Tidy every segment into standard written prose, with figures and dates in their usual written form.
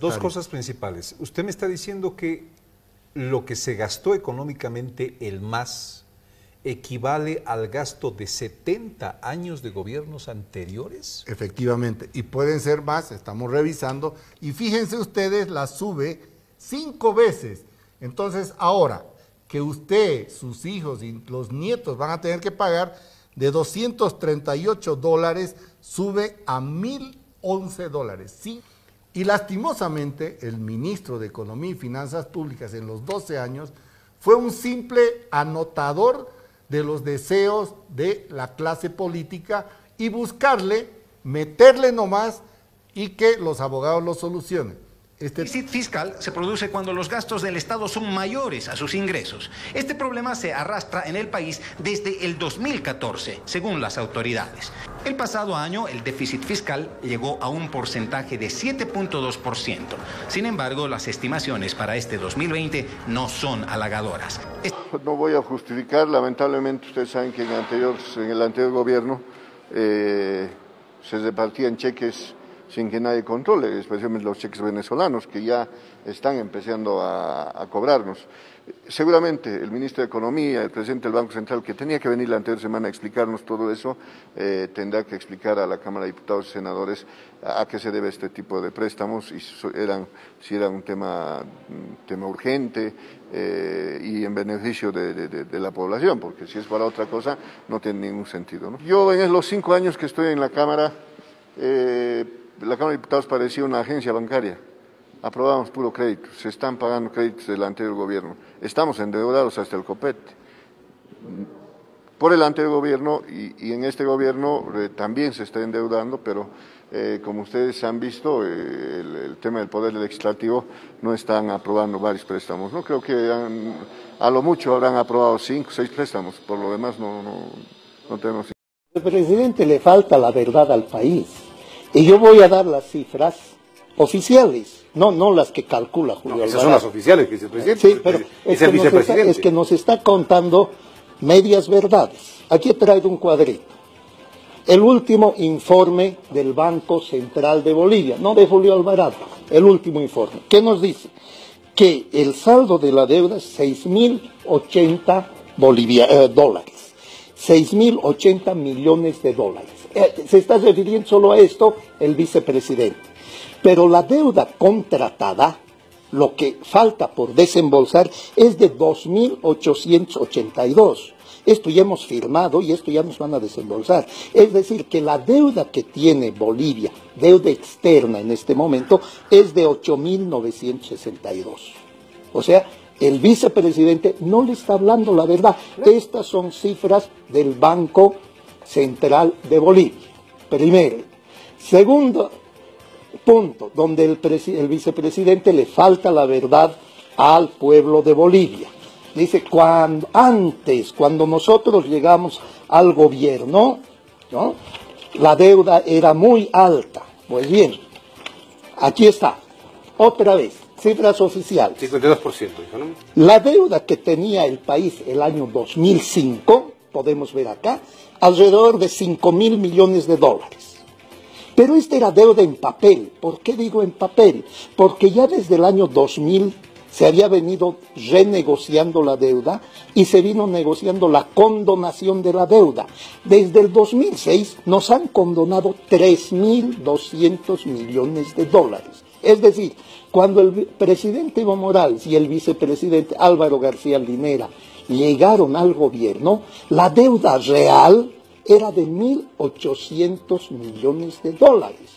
Dos cosas principales. Usted me está diciendo que lo que se gastó económicamente el MAS equivale al gasto de 70 años de gobiernos anteriores. Efectivamente, y pueden ser más, estamos revisando, y fíjense ustedes, la sube 5 veces. Entonces, ahora que usted, sus hijos y los nietos van a tener que pagar, de $238 sube a $1,011, ¿sí? Y lastimosamente, el ministro de Economía y Finanzas Públicas en los 12 años fue un simple anotador de los deseos de la clase política y buscarle, meterle nomás y que los abogados lo solucionen. El déficit fiscal se produce cuando los gastos del Estado son mayores a sus ingresos. Este problema se arrastra en el país desde el 2014, según las autoridades. El pasado año, el déficit fiscal llegó a un porcentaje de 7.2%. Sin embargo, las estimaciones para este 2020 no son halagadoras. No voy a justificar, lamentablemente ustedes saben que en el anterior gobierno se repartían cheques sin que nadie controle, especialmente los cheques venezolanos que ya están empezando a cobrarnos. Seguramente el ministro de Economía, el presidente del Banco Central, que tenía que venir la anterior semana a explicarnos todo eso, tendrá que explicar a la Cámara de Diputados y Senadores a qué se debe este tipo de préstamos y si era un tema urgente y en beneficio de la población, porque si es para otra cosa no tiene ningún sentido, ¿no? Yo en los 5 años que estoy en la Cámara de Diputados parecía una agencia bancaria. Aprobamos puro crédito, se están pagando créditos del anterior gobierno. Estamos endeudados hasta el copete. Por el anterior gobierno y en este gobierno también se está endeudando, pero como ustedes han visto, el tema del Poder Legislativo no están aprobando varios préstamos, ¿no? Creo que a lo mucho habrán aprobado 5 o 6 préstamos, por lo demás no tenemos. Al presidente le falta la verdad al país. Y yo voy a dar las cifras oficiales, no las que calcula Julio Alvarado. Esas son las oficiales que dice el presidente. Sí, pero es el vicepresidente. Es que nos está contando medias verdades. Aquí he traído un cuadrito. El último informe del Banco Central de Bolivia, no de Julio Alvarado, el último informe. ¿Qué nos dice? Que el saldo de la deuda es 6.080 dólares. 6.080 millones de dólares. Se está refiriendo solo a esto el vicepresidente. Pero la deuda contratada, lo que falta por desembolsar, es de 2.882. Esto ya hemos firmado y esto ya nos van a desembolsar. Es decir, que la deuda que tiene Bolivia, deuda externa en este momento, es de 8.962. O sea, el vicepresidente no le está hablando la verdad. Estas son cifras del Banco Central de Bolivia. Primero. Segundo punto, donde el vicepresidente le falta la verdad al pueblo de Bolivia. Dice, cuando nosotros llegamos al gobierno, ¿no?, la deuda era muy alta. Pues bien, aquí está, otra vez, cifras oficiales. 52%, ¿no? La deuda que tenía el país el año 2005, podemos ver acá, alrededor de 5.000 millones de dólares. Pero esta era deuda en papel. ¿Por qué digo en papel? Porque ya desde el año 2000 se había venido renegociando la deuda y se vino negociando la condonación de la deuda. Desde el 2006 nos han condonado 3.200 millones de dólares. Es decir, cuando el presidente Evo Morales y el vicepresidente Álvaro García Linera llegaron al gobierno, la deuda real era de 1.800 millones de dólares.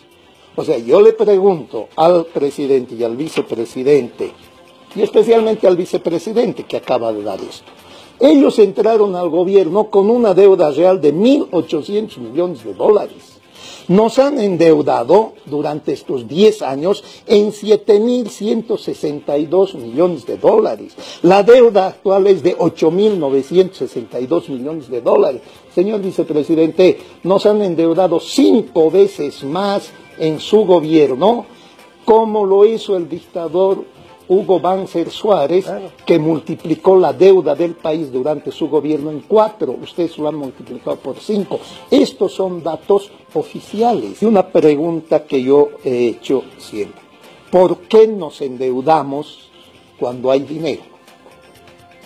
O sea, yo le pregunto al presidente y al vicepresidente, y especialmente al vicepresidente que acaba de dar esto, ellos entraron al gobierno con una deuda real de 1.800 millones de dólares. Nos han endeudado durante estos 10 años en 7.162 millones de dólares. La deuda actual es de 8.962 millones de dólares. Señor vicepresidente, nos han endeudado 5 veces más en su gobierno, como lo hizo el dictador Hugo Banzer Suárez, que multiplicó la deuda del país durante su gobierno en 4, ustedes lo han multiplicado por 5. Estos son datos oficiales. Y una pregunta que yo he hecho siempre. ¿por qué nos endeudamos cuando hay dinero?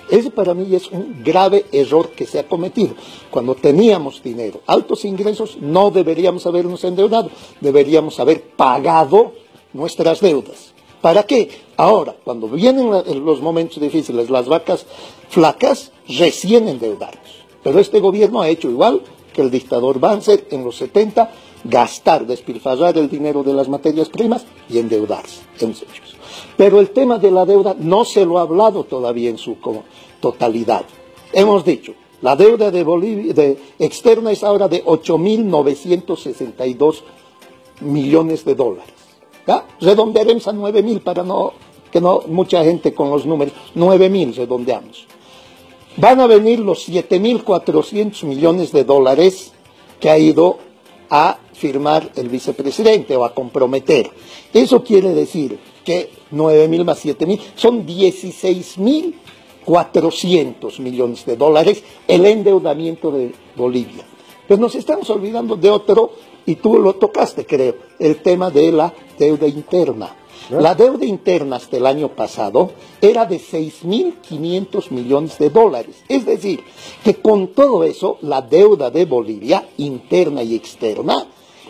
Ese para mí es un grave error que se ha cometido. Cuando teníamos dinero, altos ingresos, no deberíamos habernos endeudado, deberíamos haber pagado nuestras deudas. ¿Para qué? Ahora, cuando vienen los momentos difíciles, las vacas flacas, recién endeudarnos. Pero este gobierno ha hecho igual que el dictador Banzer en los 70, gastar, despilfarrar el dinero de las materias primas y endeudarse. Pero el tema de la deuda no se lo ha hablado todavía en su totalidad. Hemos dicho, la deuda de Bolivia externa es ahora de 8.962 millones de dólares. ¿Ya? Redondearemos a 9.000 para que no mucha gente con los números. 9.000 redondeamos. Van a venir los 7.400 millones de dólares que ha ido a firmar el vicepresidente o a comprometer. Eso quiere decir que 9.000 más 7.000 son 16.400 millones de dólares el endeudamiento de Bolivia. Pues nos estamos olvidando de otro, y tú lo tocaste, creo, el tema de la deuda interna. La deuda interna hasta el año pasado era de 6.500 millones de dólares. Es decir, que con todo eso, la deuda de Bolivia, interna y externa,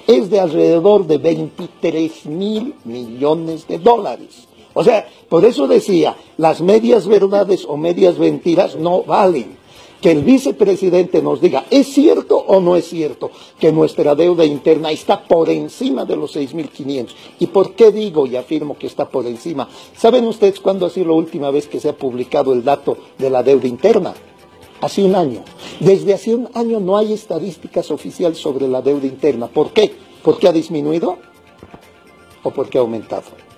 es de alrededor de 23.000 millones de dólares. O sea, por eso decía, las medias verdades o medias mentiras no valen. Que el vicepresidente nos diga, ¿es cierto o no es cierto que nuestra deuda interna está por encima de los 6.500? ¿Y por qué digo y afirmo que está por encima? ¿Saben ustedes cuándo ha sido la última vez que se ha publicado el dato de la deuda interna? Hace un año. Desde hace un año no hay estadísticas oficiales sobre la deuda interna. ¿Por qué? ¿Por qué ha disminuido? ¿O por qué ha aumentado?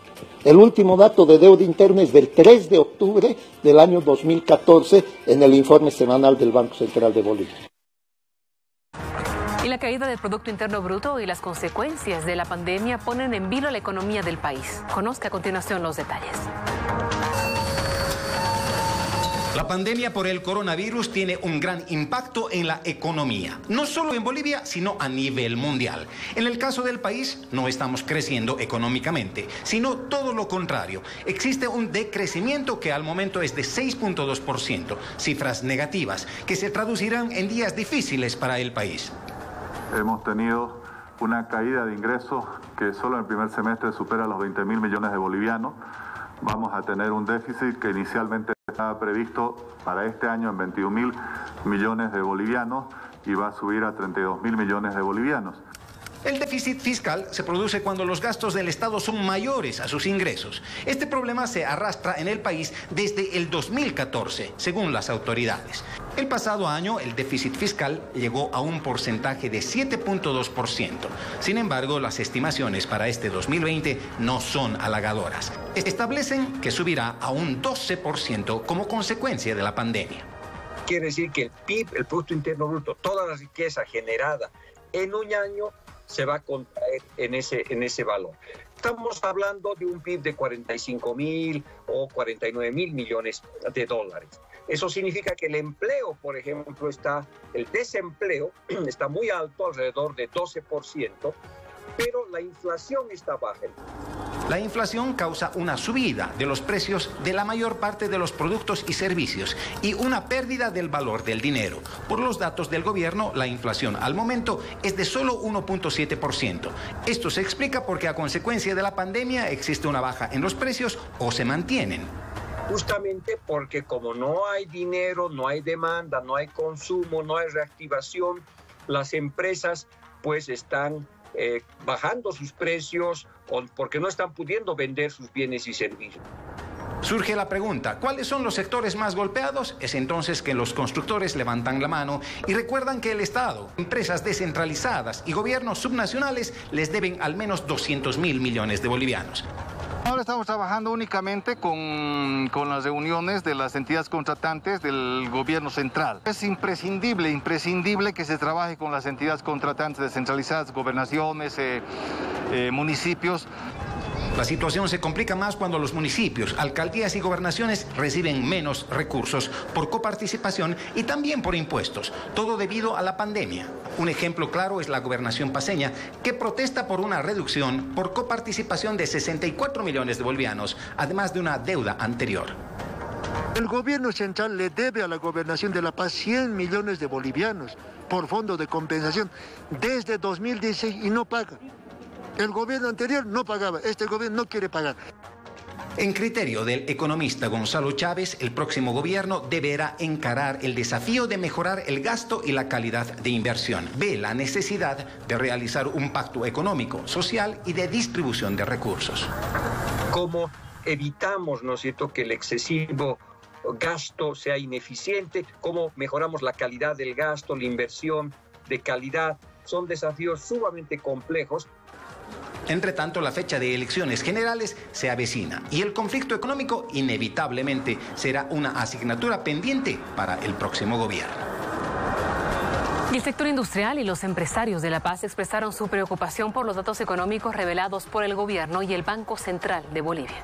El último dato de deuda interna es del 3 de octubre del año 2014 en el informe semanal del Banco Central de Bolivia. Y la caída del Producto Interno Bruto y las consecuencias de la pandemia ponen en vilo la economía del país. Conozca a continuación los detalles. La pandemia por el coronavirus tiene un gran impacto en la economía, no solo en Bolivia, sino a nivel mundial. En el caso del país, no estamos creciendo económicamente, sino todo lo contrario. Existe un decrecimiento que al momento es de 6.2%, cifras negativas, que se traducirán en días difíciles para el país. Hemos tenido una caída de ingresos que solo en el primer semestre supera los 20.000 millones de bolivianos. Vamos a tener un déficit que inicialmente estaba previsto para este año en 21.000 millones de bolivianos y va a subir a 32.000 millones de bolivianos. El déficit fiscal se produce cuando los gastos del Estado son mayores a sus ingresos. Este problema se arrastra en el país desde el 2014, según las autoridades. El pasado año, el déficit fiscal llegó a un porcentaje de 7.2%. Sin embargo, las estimaciones para este 2020 no son halagadoras. Establecen que subirá a un 12% como consecuencia de la pandemia. Quiere decir que el PIB, el Producto Interno Bruto, toda la riqueza generada en un año se va a contraer en ese valor. Estamos hablando de un PIB de 45.000 o 49.000 millones de dólares. Eso significa que el empleo, por ejemplo, el desempleo está muy alto, alrededor de 12%, pero la inflación está baja. La inflación causa una subida de los precios de la mayor parte de los productos y servicios y una pérdida del valor del dinero. Por los datos del gobierno, la inflación al momento es de solo 1.7%. Esto se explica porque a consecuencia de la pandemia existe una baja en los precios o se mantienen. Justamente porque como no hay dinero, no hay demanda, no hay consumo, no hay reactivación, las empresas pues están bajando sus precios porque no están pudiendo vender sus bienes y servicios. Surge la pregunta, ¿cuáles son los sectores más golpeados? Es entonces que los constructores levantan la mano y recuerdan que el Estado, empresas descentralizadas y gobiernos subnacionales les deben al menos 200.000 millones de bolivianos. Ahora estamos trabajando únicamente con las reuniones de las entidades contratantes del gobierno central. Es imprescindible que se trabaje con las entidades contratantes descentralizadas, gobernaciones, municipios. La situación se complica más cuando los municipios, alcaldías y gobernaciones reciben menos recursos por coparticipación y también por impuestos, todo debido a la pandemia. Un ejemplo claro es la gobernación paceña, que protesta por una reducción por coparticipación de 64 millones de bolivianos, además de una deuda anterior. El gobierno central le debe a la gobernación de La Paz 100 millones de bolivianos por fondo de compensación desde 2016 y no paga. El gobierno anterior no pagaba, este gobierno no quiere pagar. En criterio del economista Gonzalo Chávez, el próximo gobierno deberá encarar el desafío de mejorar el gasto y la calidad de inversión. Ve la necesidad de realizar un pacto económico, social y de distribución de recursos. ¿Cómo evitamos, ¿no es cierto?, que el excesivo gasto sea ineficiente? ¿Cómo mejoramos la calidad del gasto, la inversión de calidad? Son desafíos sumamente complejos. Entre tanto, la fecha de elecciones generales se avecina y el conflicto económico inevitablemente será una asignatura pendiente para el próximo gobierno. Y el sector industrial y los empresarios de La Paz expresaron su preocupación por los datos económicos revelados por el gobierno y el Banco Central de Bolivia.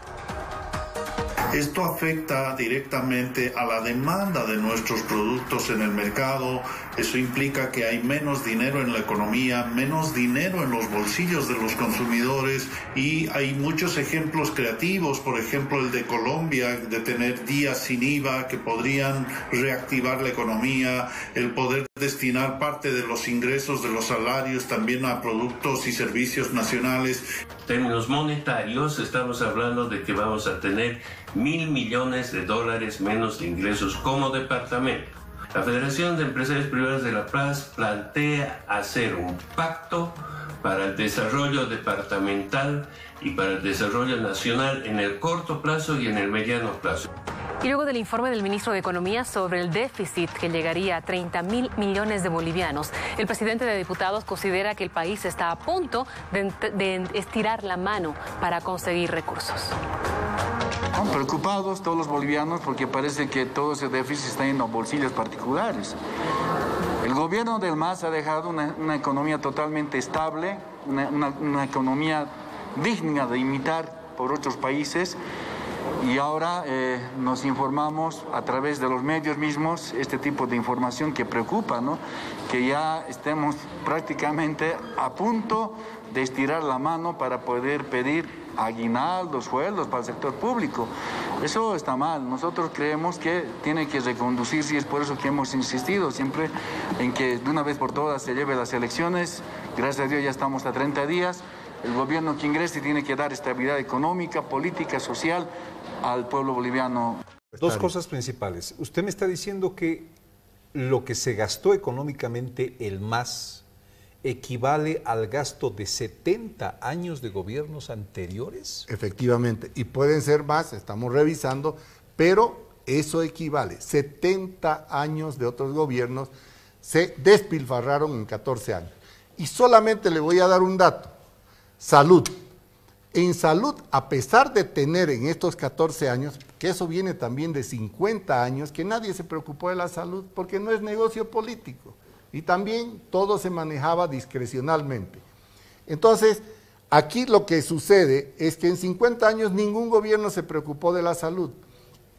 Esto afecta directamente a la demanda de nuestros productos en el mercado. Eso implica que hay menos dinero en la economía, menos dinero en los bolsillos de los consumidores, y hay muchos ejemplos creativos, por ejemplo el de Colombia, de tener días sin IVA que podrían reactivar la economía, el poder destinar parte de los ingresos de los salarios también a productos y servicios nacionales. En términos monetarios, estamos hablando de que vamos a tener $1.000 millones menos de ingresos como departamento. La Federación de Empresarios Privados de La Paz plantea hacer un pacto para el desarrollo departamental y para el desarrollo nacional en el corto plazo y en el mediano plazo. Y luego del informe del ministro de Economía sobre el déficit que llegaría a 30.000 millones de bolivianos, el presidente de diputados considera que el país está a punto de estirar la mano para conseguir recursos. Están preocupados todos los bolivianos porque parece que todo ese déficit está en los bolsillos particulares. El gobierno del MAS ha dejado una economía totalmente estable, una economía digna de imitar por otros países, y ahora nos informamos a través de los medios mismos este tipo de información que preocupa, ¿no? Que ya estemos prácticamente a punto de estirar la mano para poder pedir aguinaldos, sueldos para el sector público. Eso está mal. Nosotros creemos que tiene que reconducirse, y es por eso que hemos insistido siempre en que de una vez por todas se lleve las elecciones. Gracias a Dios ya estamos a 30 días. El gobierno que ingrese tiene que dar estabilidad económica, política, social al pueblo boliviano. Dos cosas principales. Usted me está diciendo que lo que se gastó económicamente el MAS equivale al gasto de 70 años de gobiernos anteriores. Efectivamente, y pueden ser más, estamos revisando, pero eso equivale. 70 años de otros gobiernos se despilfarraron en 14 años. Y solamente le voy a dar un dato. Salud. En salud, a pesar de tener en estos 14 años, que eso viene también de 50 años, que nadie se preocupó de la salud porque no es negocio político. Y también todo se manejaba discrecionalmente. Entonces, aquí lo que sucede es que en 50 años ningún gobierno se preocupó de la salud.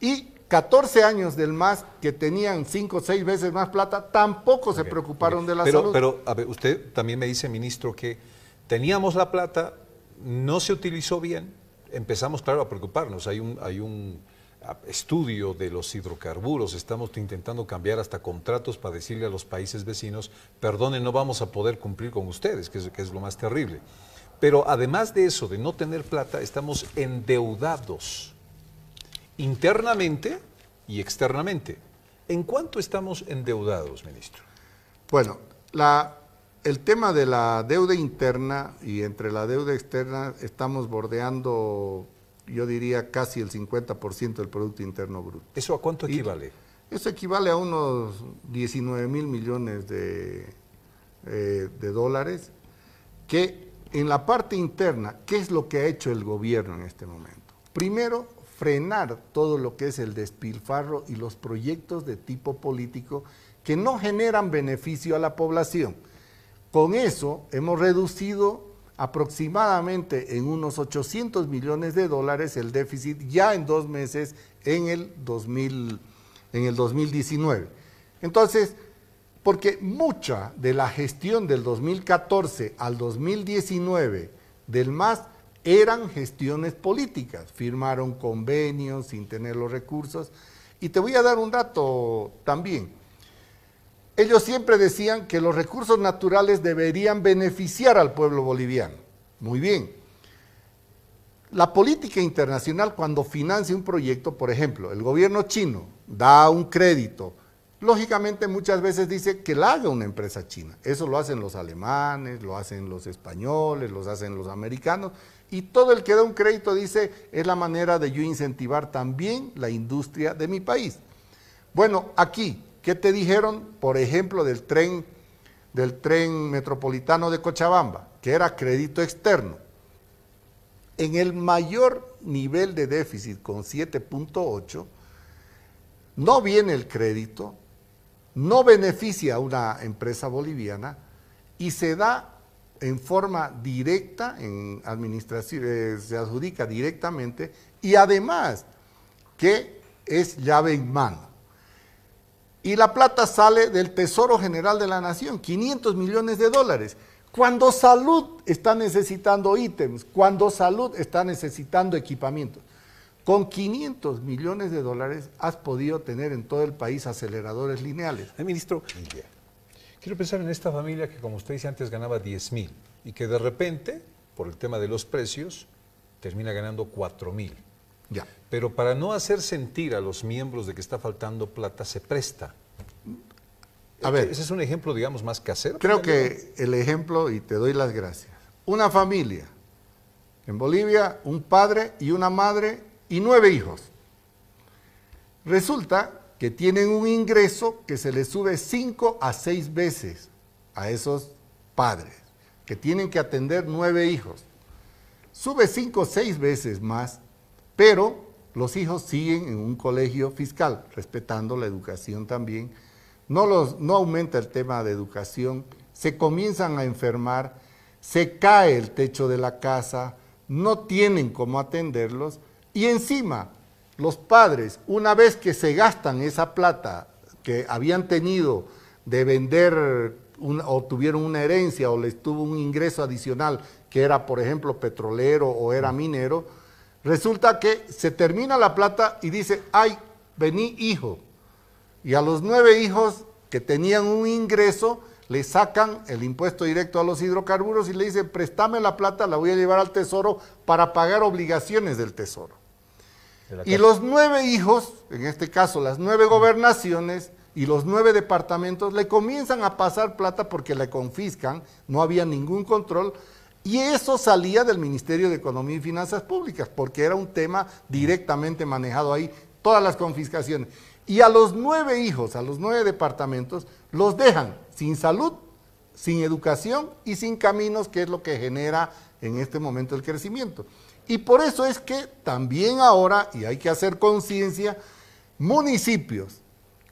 Y 14 años del MAS, que tenían 5 o 6 veces más plata, tampoco se preocuparon de la salud. Pero, a ver, usted también me dice, ministro, que teníamos la plata, no se utilizó bien, empezamos, claro, a preocuparnos. Hay un estudio de los hidrocarburos, estamos intentando cambiar hasta contratos para decirle a los países vecinos, perdonen, no vamos a poder cumplir con ustedes, que es lo más terrible. Pero además de eso, de no tener plata, estamos endeudados internamente y externamente. ¿En cuánto estamos endeudados, ministro? Bueno, el tema de la deuda interna y entre la deuda externa estamos bordeando, yo diría, casi el 50% del Producto Interno Bruto. ¿Eso a cuánto equivale? Eso equivale a unos 19.000 millones de dólares, que en la parte interna, ¿qué es lo que ha hecho el gobierno en este momento? Primero, frenar todo lo que es el despilfarro y los proyectos de tipo político que no generan beneficio a la población. Con eso hemos reducido aproximadamente en unos 800 millones de dólares el déficit ya en 2 meses en el 2019. Entonces, porque mucha de la gestión del 2014 al 2019 del MAS eran gestiones políticas, firmaron convenios sin tener los recursos. Y te voy a dar un dato también. Ellos siempre decían que los recursos naturales deberían beneficiar al pueblo boliviano. Muy bien. La política internacional, cuando financia un proyecto, por ejemplo, el gobierno chino da un crédito, lógicamente muchas veces dice que la haga una empresa china. Eso lo hacen los alemanes, lo hacen los españoles, lo hacen los americanos, y todo el que da un crédito dice, es la manera de yo incentivar también la industria de mi país. Bueno, aquí, ¿qué te dijeron, por ejemplo, del tren metropolitano de Cochabamba, que era crédito externo? En el mayor nivel de déficit, con 7.8, no viene el crédito, no beneficia a una empresa boliviana y se da en forma directa, en administración, se adjudica directamente, y además que es llave en mano. Y la plata sale del Tesoro General de la Nación, 500 millones de dólares. Cuando salud está necesitando ítems, cuando salud está necesitando equipamiento. Con 500 millones de dólares has podido tener en todo el país aceleradores lineales. Ministro, quiero pensar en esta familia que, como usted dice antes, ganaba 10,000 y que de repente, por el tema de los precios, termina ganando 4,000. Ya. Pero para no hacer sentir a los miembros de que está faltando plata, se presta. A ver, ese es un ejemplo, digamos, más casero. Creo que el ejemplo, y te doy las gracias, una familia, en Bolivia, un padre y una madre y 9 hijos. Resulta que tienen un ingreso que se les sube 5 a 6 veces a esos padres, que tienen que atender 9 hijos. Sube 5 o 6 veces más, pero los hijos siguen en un colegio fiscal, respetando la educación también. No aumenta el tema de educación, se comienzan a enfermar, se cae el techo de la casa, no tienen cómo atenderlos, y encima los padres, una vez que se gastan esa plata que habían tenido de vender o tuvieron una herencia o les tuvo un ingreso adicional que era, por ejemplo, petrolero o era minero, resulta que se termina la plata y dice, ay, vení hijo. Y a los 9 hijos que tenían un ingreso, le sacan el impuesto directo a los hidrocarburos y le dicen, préstame la plata, la voy a llevar al tesoro para pagar obligaciones del tesoro. Y los 9 hijos, en este caso las 9 gobernaciones y los 9 departamentos, le comienzan a pasar plata porque le confiscan, no había ningún control, y eso salía del Ministerio de Economía y Finanzas Públicas, porque era un tema directamente manejado ahí, todas las confiscaciones. Y a los 9 hijos, a los 9 departamentos, los dejan sin salud, sin educación y sin caminos, que es lo que genera en este momento el crecimiento. Y por eso es que también ahora, y hay que hacer conciencia, municipios,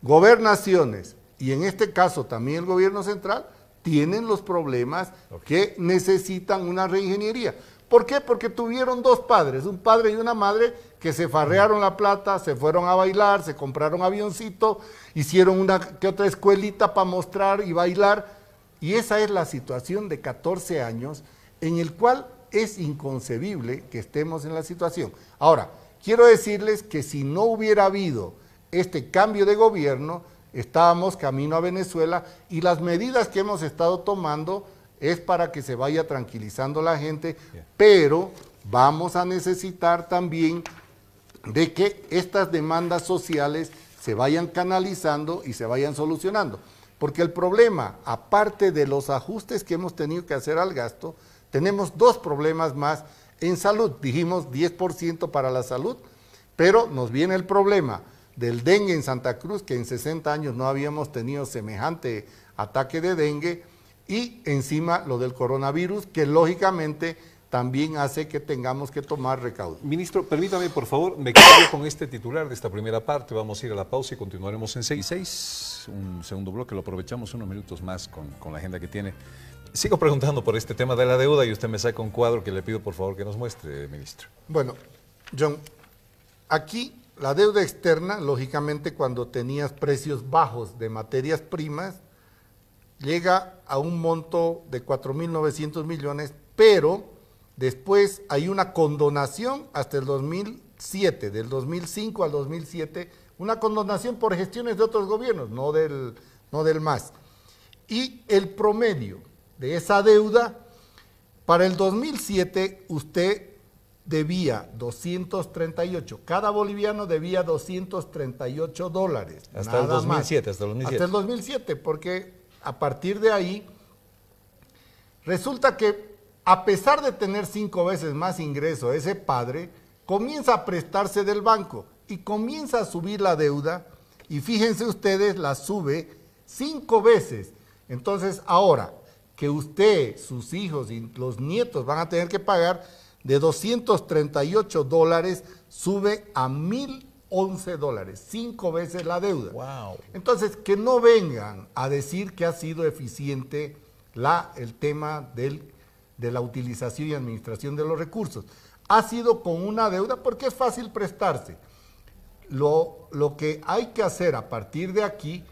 gobernaciones, y en este caso también el gobierno central, tienen los problemas que necesitan una reingeniería. ¿Por qué? Porque tuvieron 2 padres, un padre y una madre, que se farrearon la plata, se fueron a bailar, se compraron avioncito, hicieron una que otra escuelita para mostrar y bailar, y esa es la situación de 14 años en el cual es inconcebible que estemos en la situación. Ahora, quiero decirles que si no hubiera habido este cambio de gobierno, estábamos camino a Venezuela, y las medidas que hemos estado tomando es para que se vaya tranquilizando la gente, pero vamos a necesitar también de que estas demandas sociales se vayan canalizando y se vayan solucionando. Porque el problema, aparte de los ajustes que hemos tenido que hacer al gasto, tenemos 2 problemas más en salud. Dijimos 10% para la salud, pero nos viene el problema del dengue en Santa Cruz, que en 60 años no habíamos tenido semejante ataque de dengue, y encima lo del coronavirus, que lógicamente también hace que tengamos que tomar recaudos. Ministro, permítame, por favor, me quedo con este titular de esta primera parte. Vamos a ir a la pausa y continuaremos en 6. Un segundo bloque, lo aprovechamos unos minutos más con la agenda que tiene. Sigo preguntando por este tema de la deuda y usted me saca un cuadro que le pido por favor que nos muestre, ministro. Bueno, John, aquí la deuda externa, lógicamente cuando tenías precios bajos de materias primas, llega a un monto de 4.900 millones, pero después hay una condonación hasta el 2007, del 2005 al 2007, una condonación por gestiones de otros gobiernos, no del MAS. Y el promedio de esa deuda, para el 2007 usted debía 238, cada boliviano debía $238. Hasta el 2007, hasta el 2007. Hasta el 2007, porque a partir de ahí, resulta que a pesar de tener 5 veces más ingreso, ese padre comienza a prestarse del banco y comienza a subir la deuda, y fíjense ustedes, la sube 5 veces. Entonces ahora que usted, sus hijos y los nietos van a tener que pagar, de $238 sube a $1.011, 5 veces la deuda. Wow. Entonces, que no vengan a decir que ha sido eficiente el tema de la utilización y administración de los recursos. Ha sido con una deuda porque es fácil prestarse. Lo que hay que hacer a partir de aquí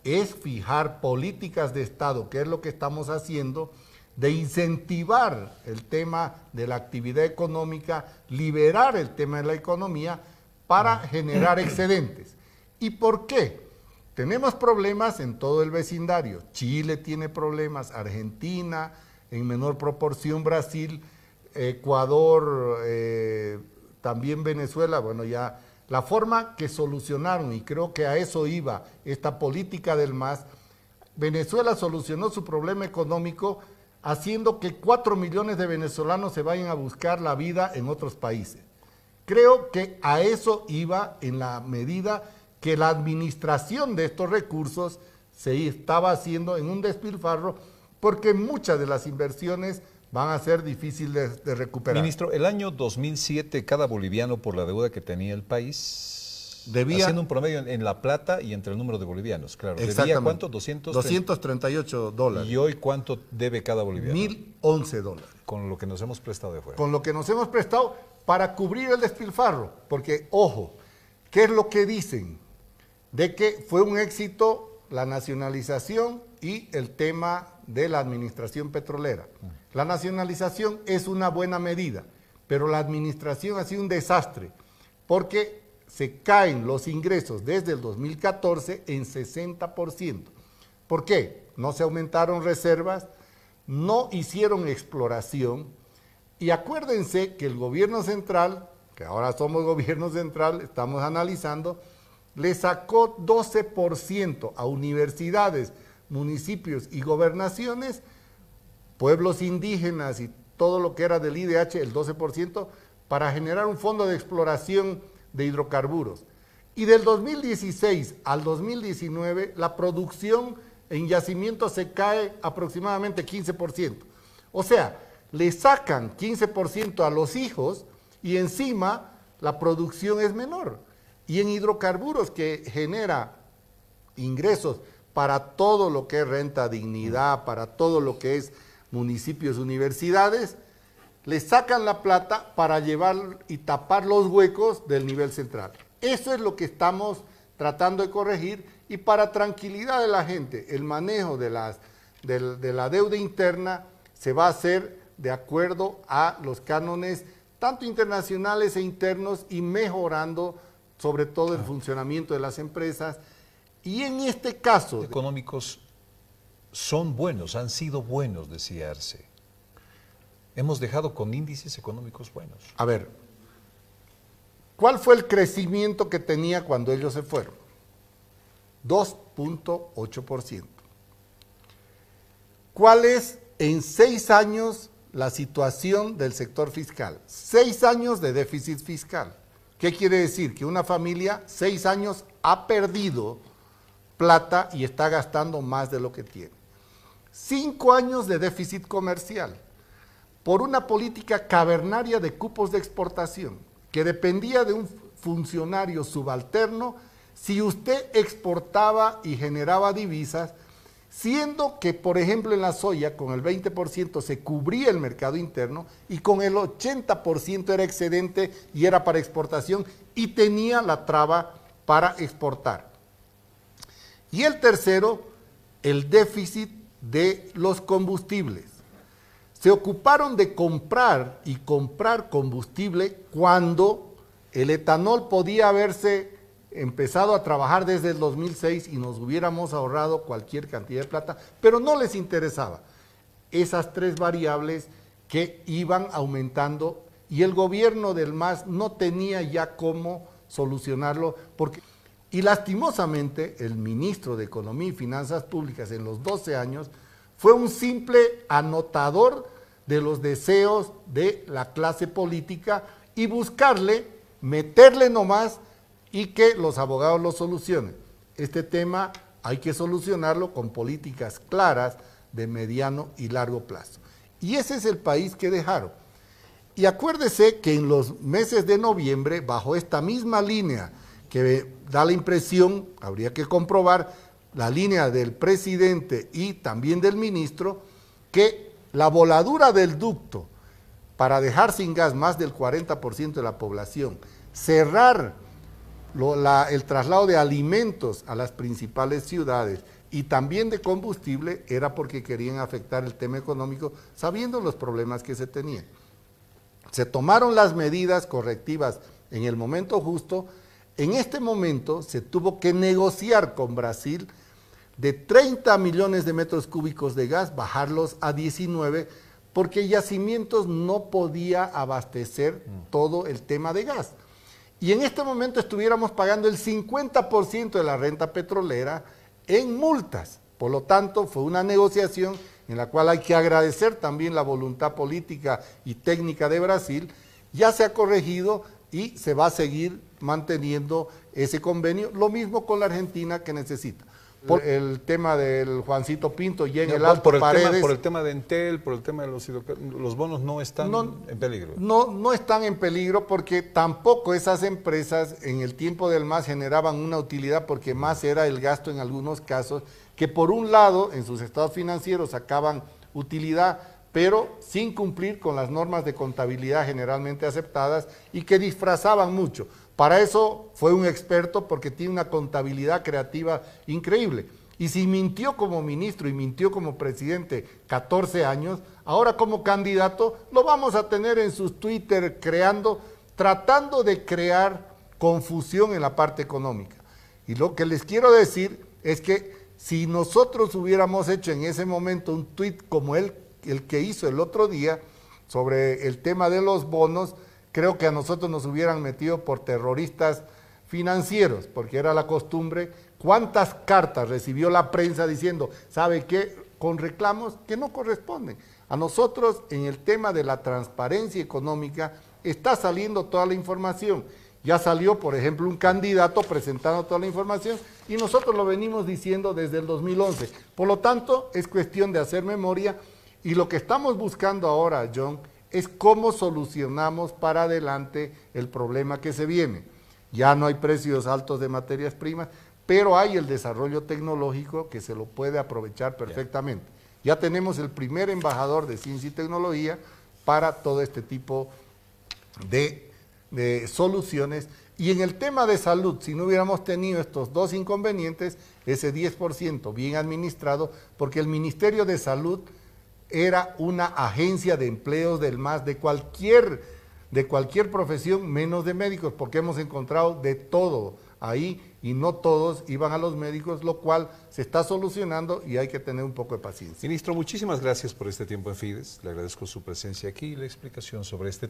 es fijar políticas de Estado, que es lo que estamos haciendo, de incentivar el tema de la actividad económica, liberar el tema de la economía para generar excedentes. ¿Y por qué? Tenemos problemas en todo el vecindario. Chile tiene problemas, Argentina, en menor proporción Brasil, Ecuador, también Venezuela. Bueno, ya la forma que solucionaron, y creo que a eso iba esta política del MAS, Venezuela solucionó su problema económico haciendo que 4 millones de venezolanos se vayan a buscar la vida en otros países. Creo que a eso iba en la medida que la administración de estos recursos se estaba haciendo en un despilfarro, porque muchas de las inversiones van a ser difíciles de recuperar. Ministro, el año 2007 cada boliviano por la deuda que tenía el país, haciendo un promedio en La Plata y entre el número de bolivianos, claro. ¿Debía cuánto? $238. ¿Y hoy cuánto debe cada boliviano? $1.011. Con lo que nos hemos prestado de fuera. Con lo que nos hemos prestado para cubrir el despilfarro. Porque, ojo, ¿qué es lo que dicen? De que fue un éxito la nacionalización y el tema de la administración petrolera. La nacionalización es una buena medida, pero la administración ha sido un desastre, porque se caen los ingresos desde el 2014 en 60%. ¿Por qué? No se aumentaron reservas, no hicieron exploración, y acuérdense que el gobierno central, que ahora somos gobierno central, estamos analizando, le sacó 12% a universidades, municipios y gobernaciones, pueblos indígenas y todo lo que era del IDH, el 12%, para generar un fondo de exploración de hidrocarburos. Y del 2016 al 2019, la producción en yacimientos se cae aproximadamente 15%. O sea, le sacan 15% a los hijos y encima la producción es menor. Y en hidrocarburos, que genera ingresos para todo lo que es renta dignidad, para todo lo que es municipios, universidades, le sacan la plata para llevar y tapar los huecos del nivel central. Eso es lo que estamos tratando de corregir, y para tranquilidad de la gente, el manejo de la deuda interna se va a hacer de acuerdo a los cánones tanto internacionales e internos, y mejorando sobre todo el funcionamiento de las empresas. Y en este caso... Económicos son buenos, han sido buenos, decía Arce. Hemos dejado con índices económicos buenos. A ver, ¿cuál fue el crecimiento que tenía cuando ellos se fueron? 2.8%. ¿Cuál es en 6 años la situación del sector fiscal? 6 años de déficit fiscal. ¿Qué quiere decir? Que una familia 6 años ha perdido plata y está gastando más de lo que tiene. 5 años de déficit comercial por una política cavernaria de cupos de exportación que dependía de un funcionario subalterno. Si usted exportaba y generaba divisas, siendo que, por ejemplo, en la soya, con el 20% se cubría el mercado interno y con el 80% era excedente y era para exportación y tenía la traba para exportar. Y el tercero, el déficit de los combustibles. Se ocuparon de comprar y comprar combustible cuando el etanol podía haberse empezado a trabajar desde el 2006 y nos hubiéramos ahorrado cualquier cantidad de plata, pero no les interesaba. Esas tres variables que iban aumentando y el gobierno del MAS no tenía ya cómo solucionarlo, y lastimosamente el ministro de Economía y Finanzas Públicas en los 12 años fue un simple anotador de los deseos de la clase política y buscarle, meterle nomás y que los abogados lo solucionen. Este tema hay que solucionarlo con políticas claras de mediano y largo plazo. Y ese es el país que dejaron. Y acuérdese que en los meses de noviembre, bajo esta misma línea que da la impresión, habría que comprobar, la línea del presidente y también del ministro, que la voladura del ducto para dejar sin gas más del 40% de la población, cerrar el traslado de alimentos a las principales ciudades y también de combustible, era porque querían afectar el tema económico, sabiendo los problemas que se tenían. Se tomaron las medidas correctivas en el momento justo. En este momento se tuvo que negociar con Brasil de 30 millones de metros cúbicos de gas, bajarlos a 19, porque Yacimientos no podía abastecer todo el tema de gas. Y en este momento estuviéramos pagando el 50% de la renta petrolera en multas. Por lo tanto, fue una negociación en la cual hay que agradecer también la voluntad política y técnica de Brasil. Ya se ha corregido y se va a seguir manteniendo ese convenio. Lo mismo con la Argentina, que necesita. Por el tema del Juancito Pinto y en el Alto Paredes. Por el tema de Entel, por el tema de los bonos no están en peligro. No están en peligro porque tampoco esas empresas en el tiempo del MAS generaban una utilidad, porque más era el gasto en algunos casos, que por un lado en sus estados financieros sacaban utilidad, pero sin cumplir con las normas de contabilidad generalmente aceptadas y que disfrazaban mucho. Para eso fue un experto, porque tiene una contabilidad creativa increíble. Y si mintió como ministro y mintió como presidente 14 años, ahora como candidato lo vamos a tener en sus Twitter tratando de crear confusión en la parte económica. Y lo que les quiero decir es que si nosotros hubiéramos hecho en ese momento un tuit como el que hizo el otro día sobre el tema de los bonos, creo que a nosotros nos hubieran metido por terroristas financieros, porque era la costumbre. ¿Cuántas cartas recibió la prensa diciendo, sabe qué, con reclamos que no corresponden? A nosotros, en el tema de la transparencia económica, está saliendo toda la información. Ya salió, por ejemplo, un candidato presentando toda la información y nosotros lo venimos diciendo desde el 2011. Por lo tanto, es cuestión de hacer memoria, y lo que estamos buscando ahora, John, es cómo solucionamos para adelante el problema que se viene. Ya no hay precios altos de materias primas, pero hay el desarrollo tecnológico que se lo puede aprovechar perfectamente. Ya tenemos el primer embajador de ciencia y tecnología para todo este tipo de soluciones. Y en el tema de salud, si no hubiéramos tenido estos dos inconvenientes, ese 10% bien administrado, porque el Ministerio de Salud era una agencia de empleos del MAS de cualquier profesión, menos de médicos, porque hemos encontrado de todo ahí y no todos iban a los médicos, lo cual se está solucionando y hay que tener un poco de paciencia. Ministro, muchísimas gracias por este tiempo en Fides. Le agradezco su presencia aquí y la explicación sobre este tema.